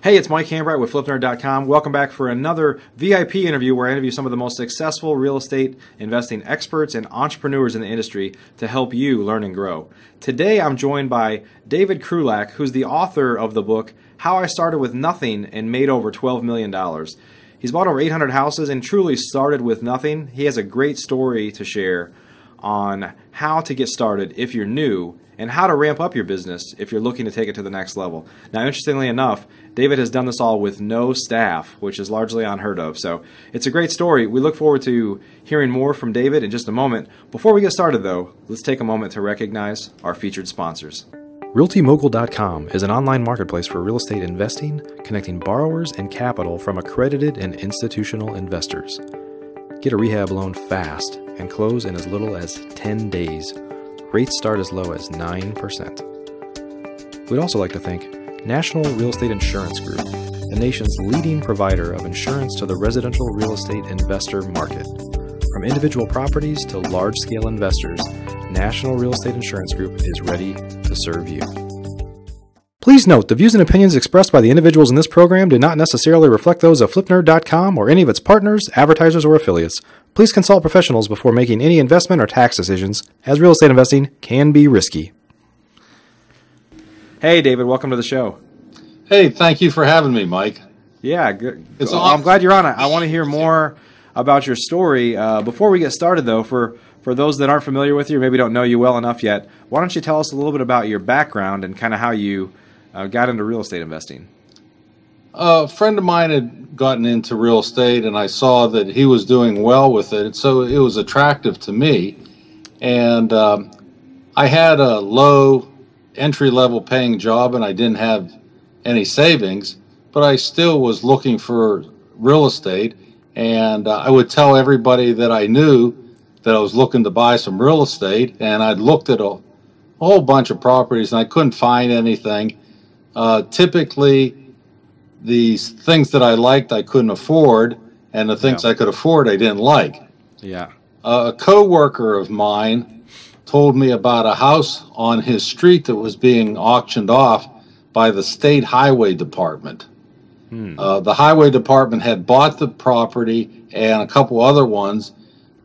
Hey, it's Mike Hambright with FlipNerd.com. Welcome back for another VIP interview where I interview some of the most successful real estate investing experts and entrepreneurs in the industry to help you learn and grow. Today I'm joined by David Krulac, who's the author of the book, How I Started With Nothing and Made Over $12 Million. He's bought over 800 houses and truly started with nothing. He has a great story to share on how to get started if you're new and how to ramp up your business if you're looking to take it to the next level. Now, interestingly enough, David has done this all with no staff, which is largely unheard of. So it's a great story. We look forward to hearing more from David in just a moment. Before we get started, though, let's take a moment to recognize our featured sponsors. RealtyMogul.com is an online marketplace for real estate investing, connecting borrowers and capital from accredited and institutional investors. Get a rehab loan fast and close in as little as 10 days. Rates start as low as 9%. We'd also like to thank National Real Estate Insurance Group, the nation's leading provider of insurance to the residential real estate investor market. From individual properties to large-scale investors, National Real Estate Insurance Group is ready to serve you. Please note, the views and opinions expressed by the individuals in this program do not necessarily reflect those of FlipNerd.com or any of its partners, advertisers, or affiliates. Please consult professionals before making any investment or tax decisions, as real estate investing can be risky. Hey, David, welcome to the show. Hey, thank you for having me, Mike. Yeah, good. I'm glad you're on it. I want to hear more about your story. Before we get started, though, for those that aren't familiar with you, or maybe don't know you well enough yet, why don't you tell us a little bit about your background and kind of how you got into real estate investing? A friend of mine had gotten into real estate, and I saw that he was doing well with it, so it was attractive to me. And I had a low entry-level paying job, and I didn't have any savings, but I still was looking for real estate, and I would tell everybody that I knew that I was looking to buy some real estate, and I'd looked at a whole bunch of properties, and I couldn't find anything. Typically, the things that I liked I couldn't afford, and the things I could afford I didn't like. Yeah. A co-worker of mine told me about a house on his street that was being auctioned off by the state highway department. The highway department had bought the property and a couple other ones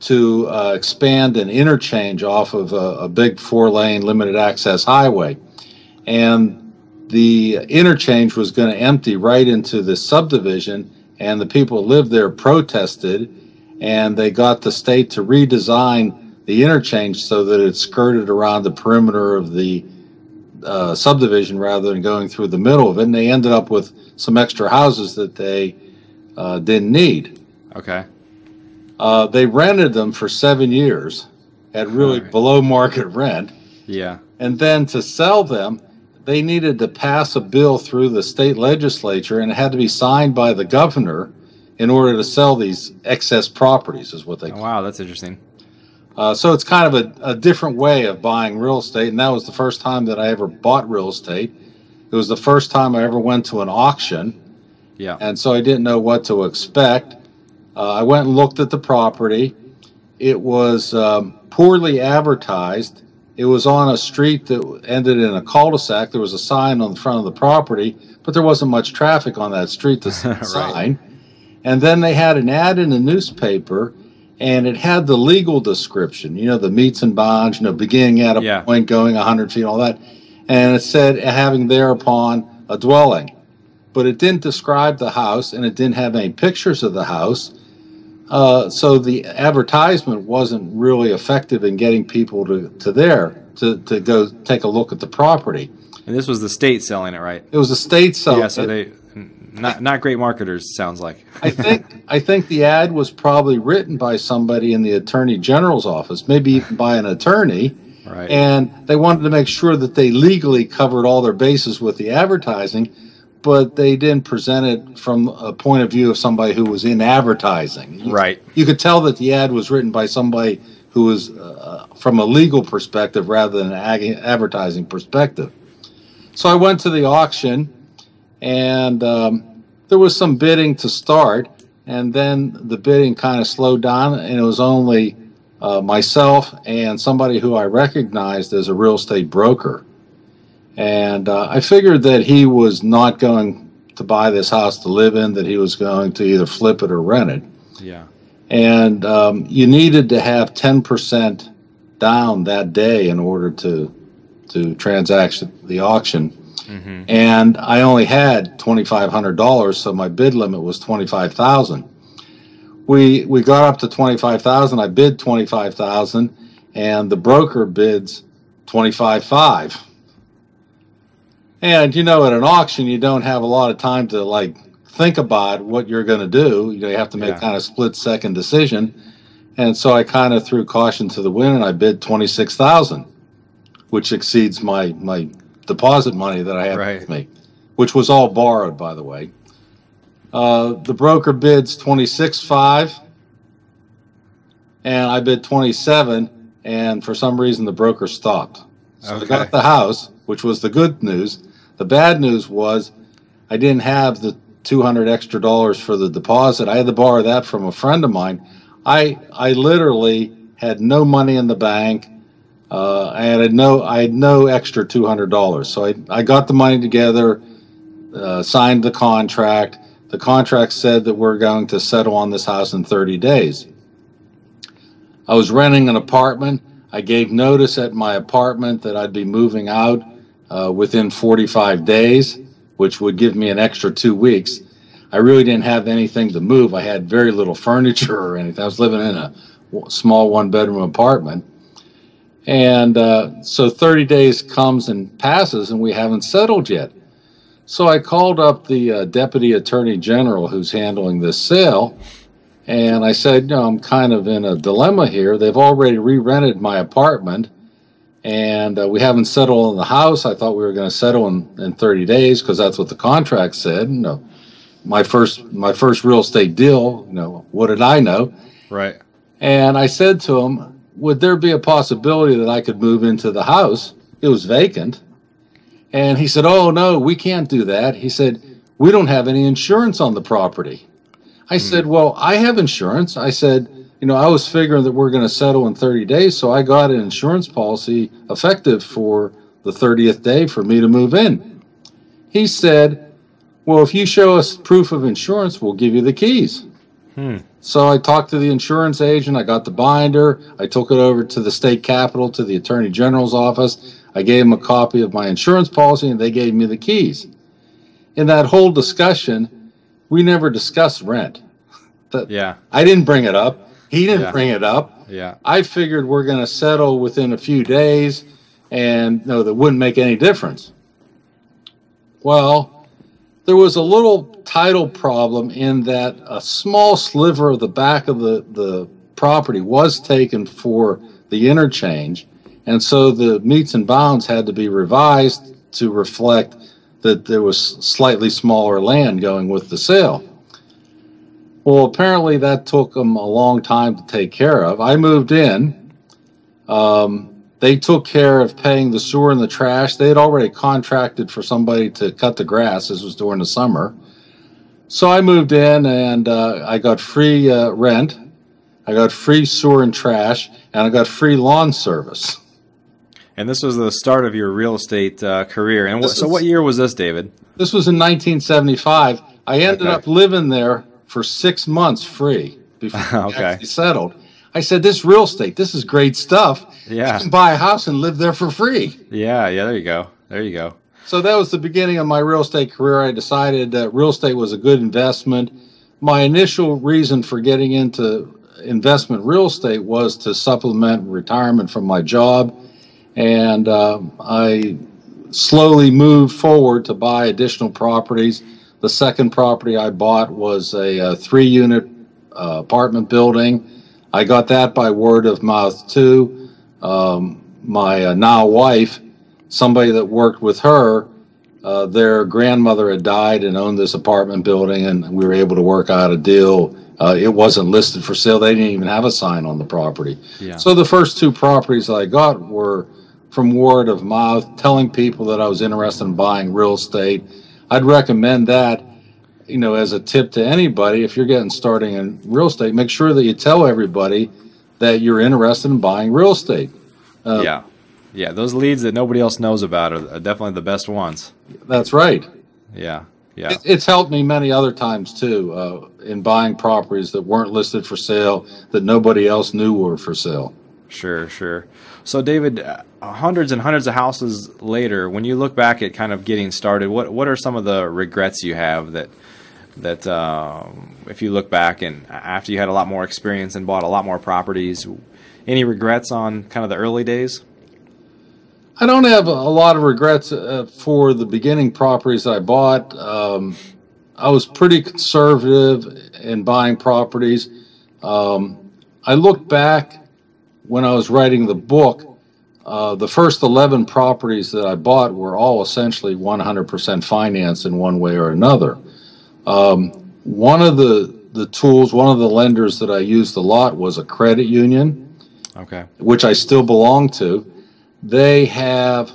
to expand an interchange off of a big 4-lane limited access highway. And the interchange was going to empty right into the subdivision, and the people who lived there protested, and they got the state to redesign the interchange so that it skirted around the perimeter of the subdivision rather than going through the middle of it, and they ended up with some extra houses that they didn't need. Okay. They rented them for 7 years at really below market rent. Yeah. And then to sell them, they needed to pass a bill through the state legislature, and it had to be signed by the governor in order to sell these excess properties, is what they call it. Wow, that's interesting. So it's kind of a different way of buying real estate, and that was the first time that I ever bought real estate. It was the first time I ever went to an auction, and so I didn't know what to expect. I went and looked at the property. It was poorly advertised. It was on a street that ended in a cul-de-sac. There was a sign on the front of the property, but there wasn't much traffic on that street to see the sign. And then they had an ad in the newspaper, and it had the legal description, you know, the meets and bounds, you know, beginning at a point, going 100 feet, all that. And it said having thereupon a dwelling. But it didn't describe the house, and it didn't have any pictures of the house. So the advertisement wasn't really effective in getting people to go take a look at the property. And this was the state selling it, right? It was the state selling it. Yeah, so they not great marketers, sounds like. I think the ad was probably written by somebody in the Attorney General's office, maybe even by an attorney. Right. And they wanted to make sure that they legally covered all their bases with the advertising, but they didn't present it from a point of view of somebody who was in advertising. Right. You could tell that the ad was written by somebody who was from a legal perspective rather than an advertising perspective. So I went to the auction, and there was some bidding to start, and then the bidding kind of slowed down, and it was only myself and somebody who I recognized as a real estate broker. And I figured that he was not going to buy this house to live in, that he was going to either flip it or rent it. Yeah. And you needed to have 10% down that day in order to transact the auction. Mm-hmm. And I only had $2,500, so my bid limit was $25,000. We got up to $25,000. I bid $25,000, and the broker bids $25,500. And at an auction, you don't have a lot of time to think about what you're going to do. You have to make kind of split-second decision. And so I kind of threw caution to the wind, and I bid $26,000, which exceeds my deposit money that I had with me, which was all borrowed, by the way. The broker bids $26,500, and I bid $27,000, and for some reason the broker stopped. So I got the house, which was the good news. The bad news was I didn't have the $200 extra for the deposit. I had to borrow that from a friend of mine. I literally had no money in the bank. I had no extra $200. So I got the money together, signed the contract. The contract said that we're going to settle on this house in 30 days. I was renting an apartment. I gave notice at my apartment that I'd be moving out within 45 days, which would give me an extra 2 weeks. I really didn't have anything to move. I had very little furniture or anything. I was living in a small one-bedroom apartment. And so 30 days comes and passes, and we haven't settled yet. So I called up the Deputy Attorney General who's handling this sale, and I said, I'm kind of in a dilemma here. They've already re-rented my apartment, and we haven't settled on the house. I thought we were going to settle in 30 days because that's what the contract said. My first real estate deal, what did I know? Right. And I said to him, would there be a possibility that I could move into the house? It was vacant. And he said, oh, no, we can't do that. He said, we don't have any insurance on the property. I said, well, I have insurance. I said, I was figuring that we're going to settle in 30 days, so I got an insurance policy effective for the 30th day for me to move in. He said, well, if you show us proof of insurance, we'll give you the keys. So I talked to the insurance agent. I got the binder. I took it over to the state capitol, to the Attorney General's office. I gave them a copy of my insurance policy, and they gave me the keys. In that whole discussion, we never discussed rent. I didn't bring it up. He didn't bring it up. I figured we're going to settle within a few days, and that wouldn't make any difference. Well, there was a little title problem in that a small sliver of the back of the property was taken for the interchange, and so the meets and bounds had to be revised to reflect that there was slightly smaller land going with the sale. Well, apparently that took them a long time to take care of. I moved in. They took care of paying the sewer and the trash. They had already contracted for somebody to cut the grass. This was during the summer. So I moved in, and I got free rent. I got free sewer and trash, and I got free lawn service. And this was the start of your real estate career. And what year was this, David? This was in 1975. I ended up living there for 6 months free before I actually settled. I said, this real estate, this is great stuff. Yeah. You can buy a house and live there for free. Yeah, there you go. So that was the beginning of my real estate career. I decided that real estate was a good investment. My initial reason for getting into investment real estate was to supplement retirement from my job. And I slowly moved forward to buy additional properties. The second property I bought was a 3-unit apartment building. I got that by word of mouth too. My now wife, somebody that worked with her, their grandmother had died and owned this apartment building, and we were able to work out a deal. It wasn't listed for sale. They didn't even have a sign on the property. Yeah. So the first 2 properties I got were from word of mouth, telling people that I was interested in buying real estate. I'd recommend that, as a tip to anybody. If you're getting starting in real estate, make sure that you tell everybody that you're interested in buying real estate. Yeah, those leads that nobody else knows about are definitely the best ones. That's right. Yeah. It's helped me many other times too, in buying properties that weren't listed for sale, that nobody else knew were for sale. Sure. So, David, hundreds and hundreds of houses later, when you look back at kind of getting started, what are some of the regrets you have that if you look back and after you had a lot more experience and bought a lot more properties, any regrets on kind of the early days? I don't have a lot of regrets for the beginning properties I bought. I was pretty conservative in buying properties. I look back when I was writing the book, the first 11 properties that I bought were all essentially 100% financed in one way or another. One of the tools, one of the lenders that I used a lot was a credit union, which I still belong to. They have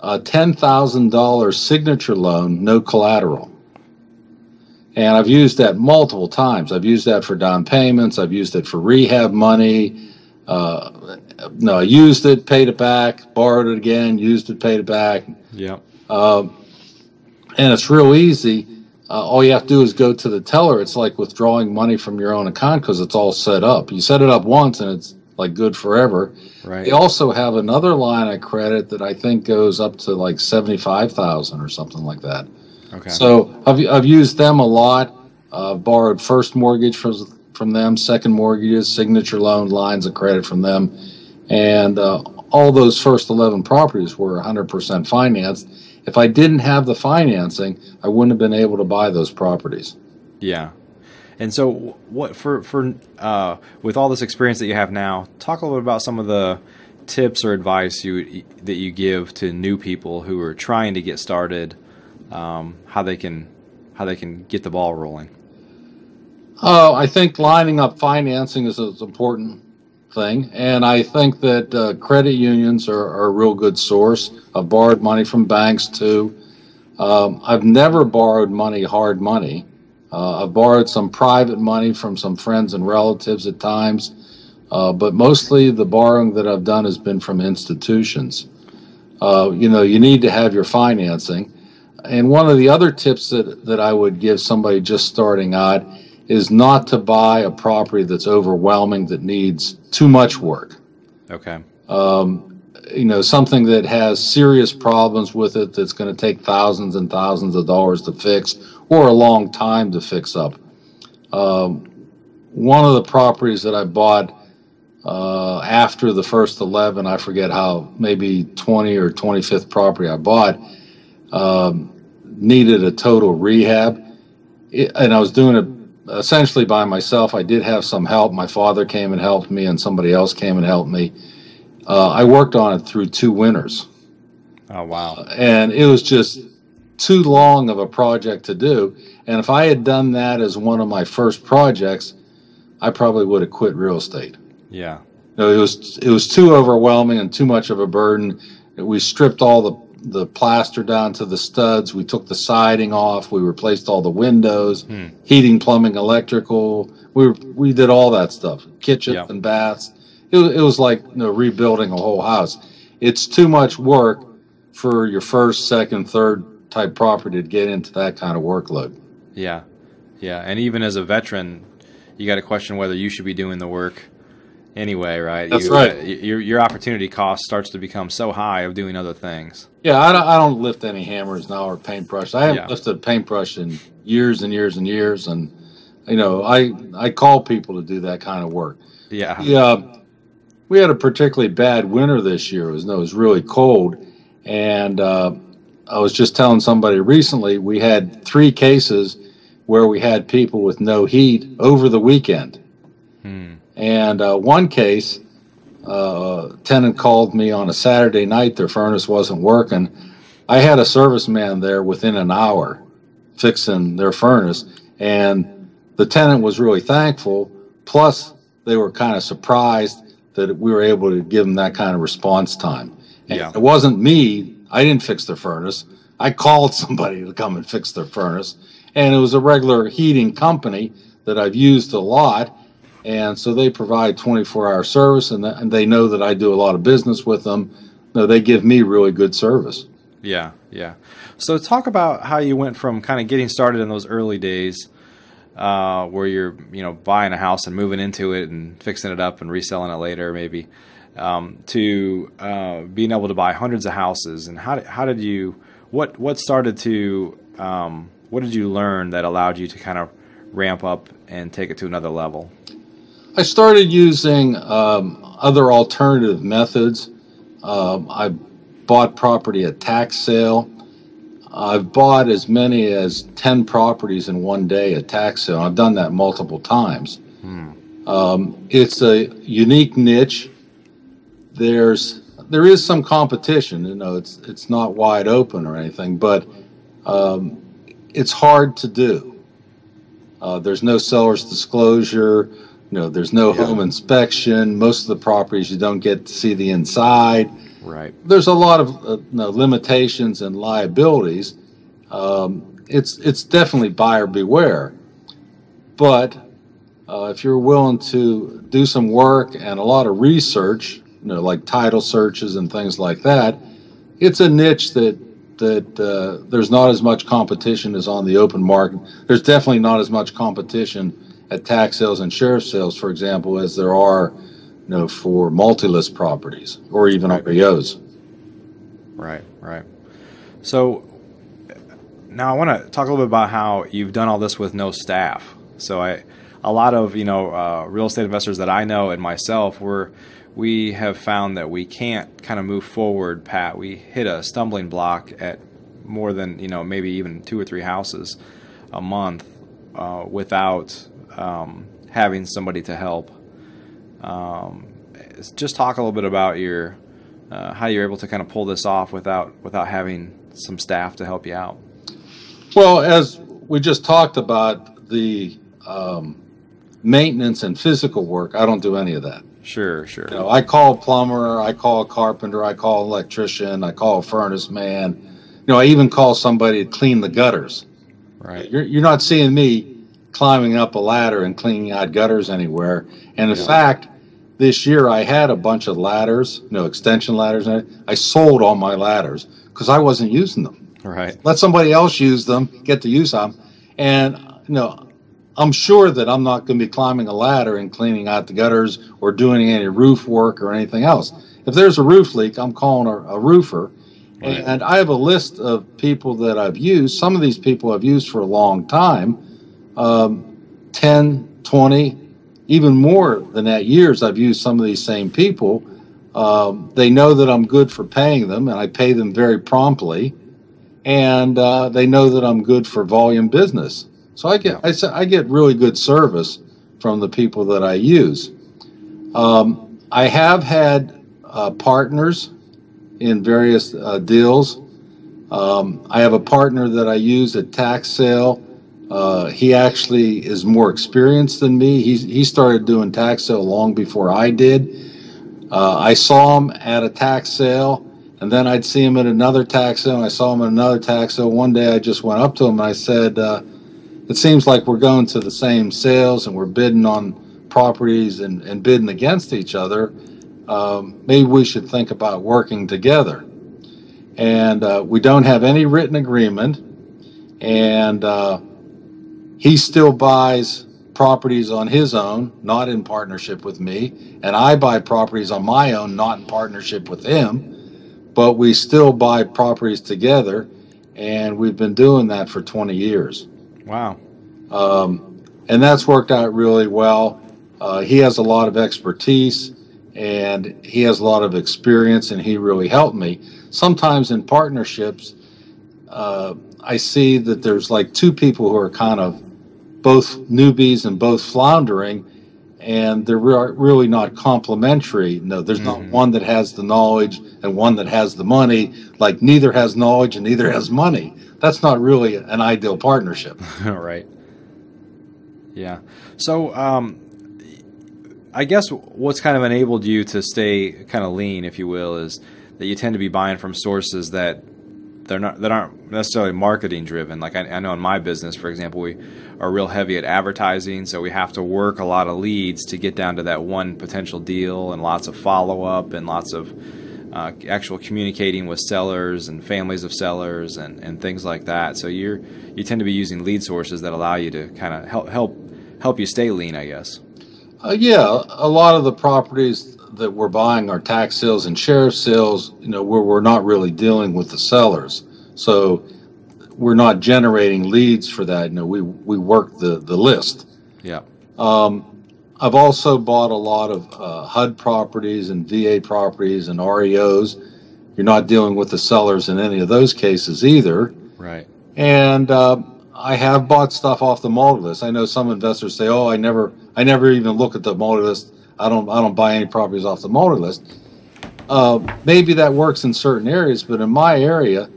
a $10,000 signature loan, no collateral. And I've used that multiple times. I've used that for down payments. I've used it for rehab money. I used it, paid it back, borrowed it again, used it, paid it back. Yeah. And it's real easy. All you have to do is go to the teller. It's like withdrawing money from your own account because it's all set up. You set it up once and it's like good forever. Right. They also have another line of credit that I think goes up to like $75,000 or something like that. Okay. So I've used them a lot. Borrowed first mortgage from them, second mortgages, signature loan lines of credit from them, and all those first 11 properties were 100% financed. If I didn't have the financing, I wouldn't have been able to buy those properties. Yeah. And so, what for with all this experience that you have now, talk a little bit about some of the tips or advice that you give to new people who are trying to get started, how they can get the ball rolling. I think lining up financing is an important thing, and I think that credit unions are a real good source. I've borrowed money from banks too. I've never borrowed money, hard money. I've borrowed some private money from some friends and relatives at times, but mostly the borrowing that I've done has been from institutions. You need to have your financing. And one of the other tips that I would give somebody just starting out is not to buy a property that's overwhelming, that needs too much work. Okay. Something that has serious problems with it that's going to take thousands and thousands of dollars to fix or a long time to fix up. One of the properties that I bought after the first 11, I forget how, maybe 20 or 25th property I bought, needed a total rehab. And I was doing it essentially by myself. I did have some help. My father came and helped me, and somebody else came and helped me. I worked on it through 2 winters. Oh, wow. And it was just too long of a project to do. And if I had done that as one of my first projects, I probably would have quit real estate. Yeah. It was too overwhelming and too much of a burden. We stripped all the plaster down to the studs. We took the siding off. We replaced all the windows, heating, plumbing, electrical. We did all that stuff, kitchens and baths. It was like rebuilding a whole house. It's too much work for your first, second, third type property to get into that kind of workload. Yeah. And even as a veteran, you got to question whether you should be doing the work anyway, right? That's right. Your opportunity cost starts to become so high of doing other things. Yeah, I don't lift any hammers now or paintbrush. I haven't lifted a paintbrush in years and years and years, and I call people to do that kind of work. Yeah. We had a particularly bad winter this year. It was really cold, and I was just telling somebody recently we had 3 cases where we had people with no heat over the weekend. And one case, tenant called me on a Saturday night. Their furnace wasn't working. I had a serviceman there within an hour fixing their furnace, and the tenant was really thankful. Plus, they were kind of surprised that we were able to give them that kind of response time. And it wasn't me. I didn't fix their furnace. I called somebody to come and fix their furnace, and it was a regular heating company that I've used a lot. And so they provide 24-hour service, and they know that I do a lot of business with them. No, they give me really good service. Yeah, yeah. So talk about how you went from kind of getting started in those early days, where you're, buying a house and moving into it and fixing it up and reselling it later, maybe, to being able to buy hundreds of houses. And how did you, what did you learn that allowed you to kind of ramp up and take it to another level? I started using other alternative methods. I bought property at tax sale. I've bought as many as 10 properties in one day at tax sale. I've done that multiple times. It's a unique niche. There is some competition. It's not wide open or anything, but it's hard to do. There's no seller's disclosure. There's no home inspection. Most of the properties you don't get to see the inside. Right. There's a lot of limitations and liabilities. It's definitely buyer beware. But if you're willing to do some work and a lot of research, like title searches and things like that, it's a niche that there's not as much competition as on the open market. There's definitely not as much competition at tax sales and sheriff sales, for example, as there are, for multi-list properties or even REOs. Right, right. So now I want to talk a little bit about how you've done all this with no staff. So a lot of real estate investors that I know and myself, we have found that we can't kind of move forward, Pat. We hit a stumbling block at more than maybe even 2 or 3 houses a month without having somebody to help. Just talk a little bit about your how you're able to kind of pull this off without having some staff to help you out. Well, as we just talked about, the maintenance and physical work, I don't do any of that. Sure. I call a plumber, I call a carpenter, I call an electrician, I call a furnace man. I even call somebody to clean the gutters. Right. You're not seeing me climbing up a ladder and cleaning out gutters anywhere. And in fact, this year I had a bunch of ladders, extension ladders, and I sold all my ladders because I wasn't using them. Right. Let somebody else use them, get to use them. And, I'm sure that I'm not going to be climbing a ladder and cleaning out the gutters or doing any roof work or anything else. If there's a roof leak, I'm calling a roofer. Right. And I have a list of people that I've used. Some of these people I've used for a long time, 10, 20, even more than that years I've used some of these same people. They know that I'm good for paying them, and I pay them very promptly. And they know that I'm good for volume business. So I get really good service from the people that I use. I have had partners in various deals. I have a partner that I use at tax sale. He actually is more experienced than me. He started doing tax sale long before I did. I saw him at a tax sale, and then I'd see him at another tax sale, and I saw him at another tax sale. One day I just went up to him and I said, it seems like we're going to the same sales and we're bidding on properties and bidding against each other. Maybe we should think about working together. And we don't have any written agreement, and he still buys properties on his own, not in partnership with me, and I buy properties on my own, not in partnership with him, but we still buy properties together, and we've been doing that for 20 years. Wow. And that's worked out really well. He has a lot of expertise, and he has a lot of experience, and he really helped me. Sometimes in partnerships, I see that there's like 2 people who are kind of both newbies and both floundering, and they're really not complementary. No, there's not one that has the knowledge and one that has the money. Like neither has knowledge and neither has money. That's not really an ideal partnership. Right. Yeah. So I guess what's kind of enabled you to stay kind of lean, if you will, is that you tend to be buying from sources that that aren't necessarily marketing driven. Like I know in my business, for example, we are real heavy at advertising, so we have to work a lot of leads to get down to that one potential deal, and lots of follow up and lots of actual communicating with sellers and families of sellers and things like that. So you tend to be using lead sources that allow you to kind of help you stay lean, I guess. Yeah, a lot of the properties that we're buying are tax sales and sheriff sales, where we're not really dealing with the sellers. So we're not generating leads for that. We work the list. Yeah. I've also bought a lot of HUD properties and VA properties and REOs. You're not dealing with the sellers in any of those cases either. Right. And I have bought stuff off the multi-list. I know some investors say, "Oh, I never even look at the multi-list. I don't buy any properties off the multi-list." Maybe that works in certain areas, but in my area,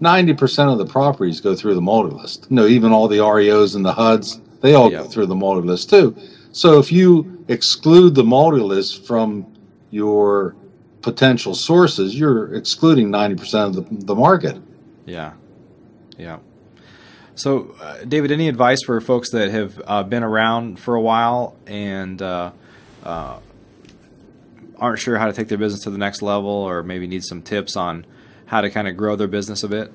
90% of the properties go through the multi-list. Even all the REOs and the HUDs, they all go through the multi-list too. So if you exclude the multi-list from your potential sources, you're excluding 90% of the market. Yeah. Yeah. So, David, any advice for folks that have been around for a while and aren't sure how to take their business to the next level, or maybe need some tips on how to kind of grow their business a bit?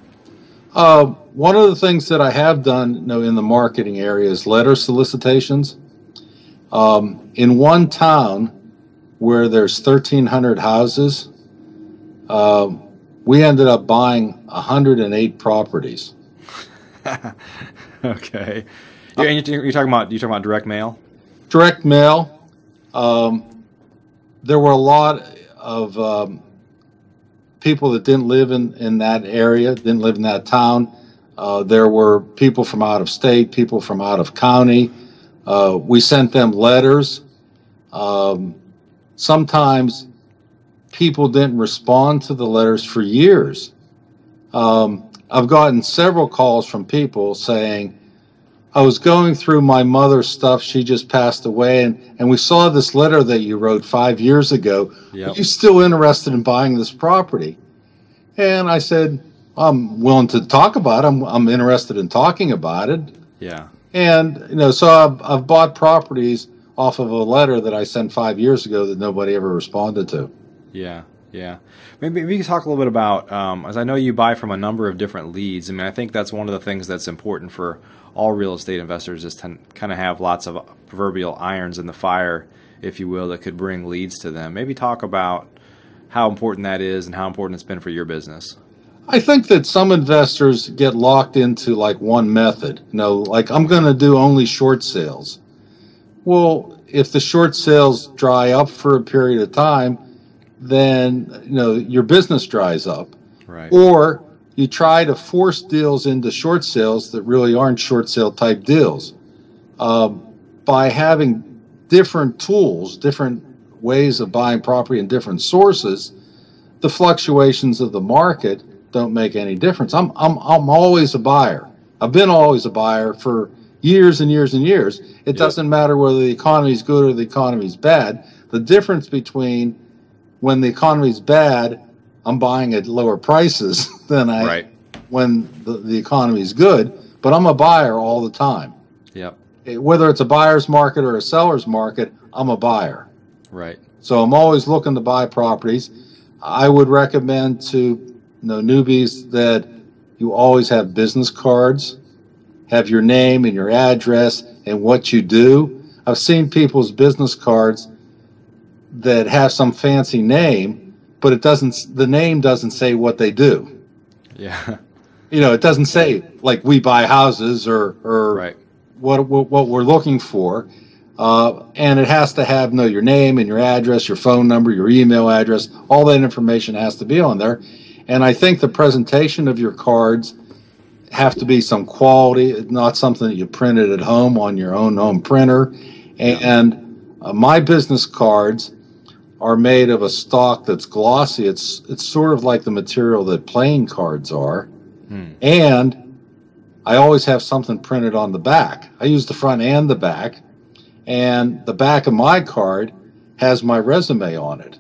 One of the things that I have done in the marketing area is letter solicitations. In one town where there's 1,300 houses, we ended up buying 108 properties. Okay. And you're talking about direct mail? Direct mail. There were a lot of people that didn't live in that area, didn't live in that town. There were people from out of state, people from out of county. We sent them letters. Sometimes people didn't respond to the letters for years. I've gotten several calls from people saying, "I was going through my mother's stuff. She just passed away, and we saw this letter that you wrote 5 years ago. Yep. Are you still interested in buying this property?" And I said, "I'm willing to talk about it. I'm interested in talking about it." Yeah. And so I've bought properties off of a letter that I sent 5 years ago that nobody ever responded to. Yeah. Yeah. Maybe we can talk a little bit about, as I know you buy from a number of different leads. I mean, I think that's one of the things that's important for all real estate investors, is to kind of have lots of proverbial irons in the fire, if you will, that could bring leads to them. Maybe talk about how important that is and how important it's been for your business. I think that some investors get locked into like one method. Like, I'm going to do only short sales. Well, if the short sales dry up for a period of time, then your business dries up. Right. Or you try to force deals into short sales that really aren't short sale type deals. By having different tools, different ways of buying property and different sources, the fluctuations of the market don't make any difference. I'm always a buyer. I've been always a buyer for years and years and years. It doesn't matter whether the economy is good or the economy is bad. The difference between when the economy is bad, I'm buying at lower prices than when the economy is good. But I'm a buyer all the time. Yep. Whether it's a buyer's market or a seller's market, I'm a buyer. Right. So I'm always looking to buy properties. I would recommend to newbies that you always have business cards, have your name and your address and what you do. I've seen people's business cards that have some fancy name, but the name doesn't say what they do. Yeah. It doesn't say like we buy houses or right. what we're looking for. And it has to have your name and your address, your phone number, your email address. All that information has to be on there. And I think the presentation of your cards have to be some quality, not something that you printed at home on your own home printer. And my business cards are made of a stock that's glossy. It's sort of like the material that playing cards are. And I always have something printed on the back. I use the front and the back. And the back of my card has my resume on it.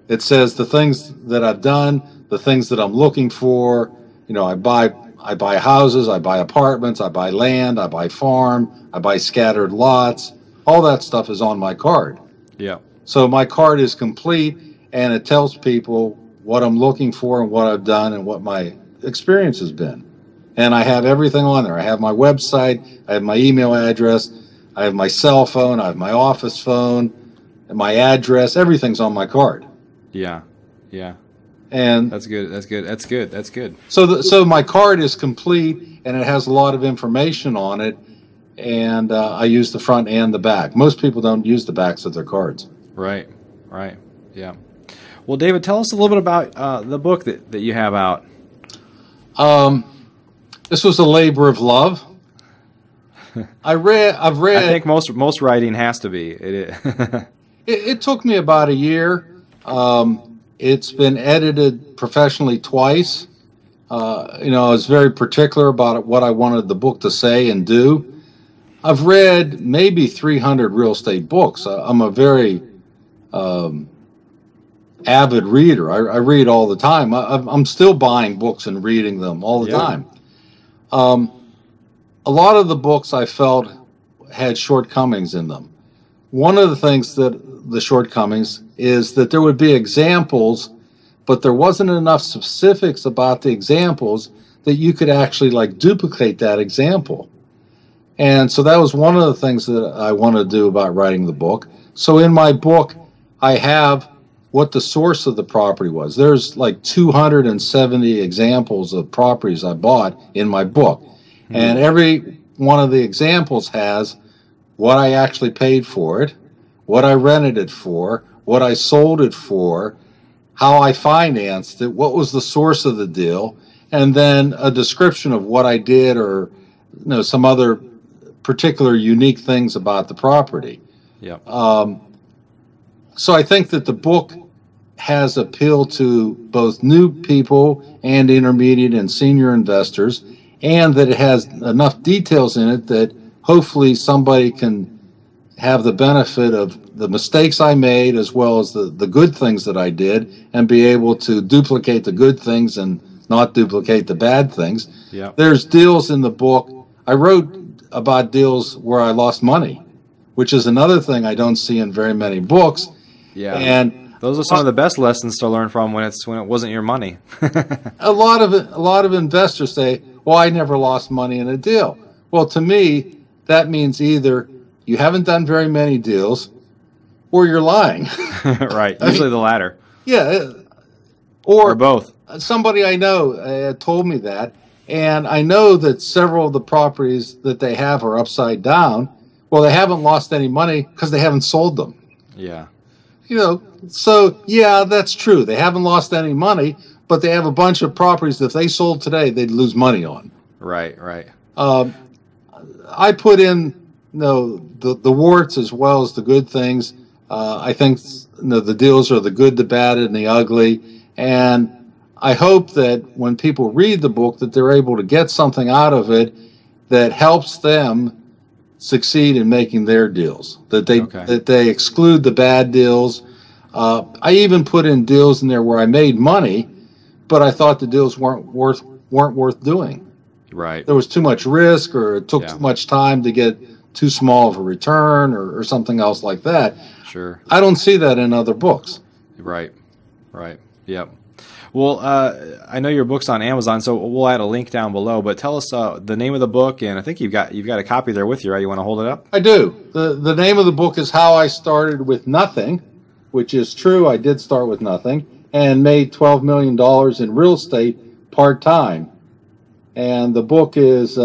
It says the things that I've done, the things that I'm looking for, I buy houses, I buy apartments, I buy land, I buy farm, I buy scattered lots. All that stuff is on my card. Yeah. So my card is complete, and it tells people what I'm looking for and what I've done and what my experience has been. And I have everything on there. I have my website, I have my email address, I have my cell phone, I have my office phone, and my address. Everything's on my card. Yeah. Yeah. And that's good. That's good. That's good. That's good. So my card is complete, and it has a lot of information on it. And I use the front and the back. Most people don't use the backs of their cards. Right. Right. Yeah. Well, David, tell us a little bit about the book that you have out. This was a labor of love. I've read. I think most writing has to be. It took me about a year. It's been edited professionally twice. I was very particular about what I wanted the book to say and do. I've read maybe 300 real estate books. I'm a very avid reader. I read all the time. I'm still buying books and reading them all the time. A lot of the books I felt had shortcomings in them. One of the things the shortcomings is that there would be examples, but there wasn't enough specifics about the examples that you could actually duplicate that example. And so that was one of the things that I wanted to do about writing the book. So in my book, I have what the source of the property was. There's 270 examples of properties I bought in my book. Mm-hmm. And every one of the examples has what I actually paid for it, what I rented it for, what I sold it for, how I financed it, what was the source of the deal, and then a description of what I did or some other particular unique things about the property. Yeah. So I think that the book has appeal to both new people and intermediate and senior investors, and that it has enough details in it that hopefully somebody can have the benefit of the mistakes I made as well as the good things that I did, and be able to duplicate the good things and not duplicate the bad things. Yeah. There's deals in the book. I wrote about deals where I lost money, which is another thing I don't see in very many books. Yeah. And those are some of the best lessons to learn from when it wasn't your money. a lot of investors say, "Well, I never lost money in a deal." Well, to me, that means either you haven't done very many deals, or you're lying. Right. Usually the latter. Yeah. Or both. Somebody I know told me that, and I know that several of the properties that they have are upside down. Well, they haven't lost any money because they haven't sold them. Yeah. So yeah, that's true. They haven't lost any money, but they have a bunch of properties that if they sold today, they'd lose money on. Right, right. I put in the warts as well as the good things. I think the deals are the good, the bad, and the ugly. And I hope that when people read the book, that they're able to get something out of it that helps them succeed in making their deals. That they exclude the bad deals. I even put in deals in there where I made money, but I thought the deals weren't worth doing. Right. There was too much risk, or it took too much time to get too small of a return, or something else like that. Sure. I don't see that in other books. Right. Right. Yep. Well, I know your book's on Amazon, so we'll add a link down below. But tell us the name of the book, and I think you've got a copy there with you, right? You want to hold it up? I do. The name of the book is How I Started with Nothing, which is true. I did start with nothing and made $12 million in real estate part-time. And the book is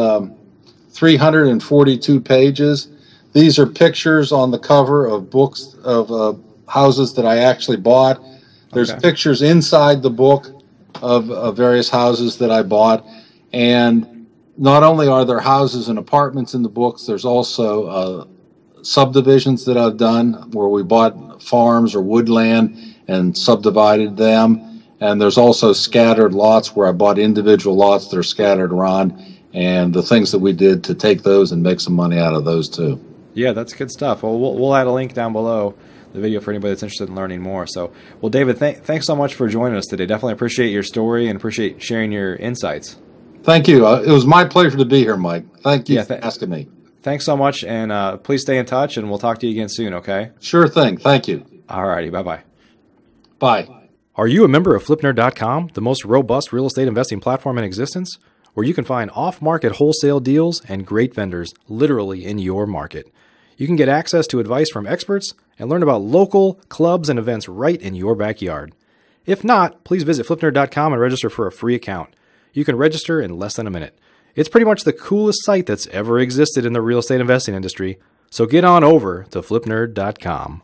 342 pages. These are pictures on the cover of books of houses that I actually bought. There's pictures inside the book of various houses that I bought. And not only are there houses and apartments in the books, there's also subdivisions that I've done where we bought farms or woodland and subdivided them. And there's also scattered lots where I bought individual lots that are scattered around, and the things that we did to take those and make some money out of those too. Yeah, that's good stuff. Well, we'll add a link down below video for anybody that's interested in learning more. So, well, David, thanks so much for joining us today. Definitely appreciate your story and appreciate sharing your insights. Thank you. It was my pleasure to be here, Mike. Thank you for asking me. Thanks so much, and please stay in touch, and we'll talk to you again soon, okay? Sure thing. Thank you. All righty. Bye-bye. Bye. Are you a member of FlipNerd.com, the most robust real estate investing platform in existence, where you can find off-market wholesale deals and great vendors literally in your market? You can get access to advice from experts and learn about local clubs and events right in your backyard. If not, please visit FlipNerd.com and register for a free account. You can register in less than a minute. It's pretty much the coolest site that's ever existed in the real estate investing industry. So get on over to FlipNerd.com.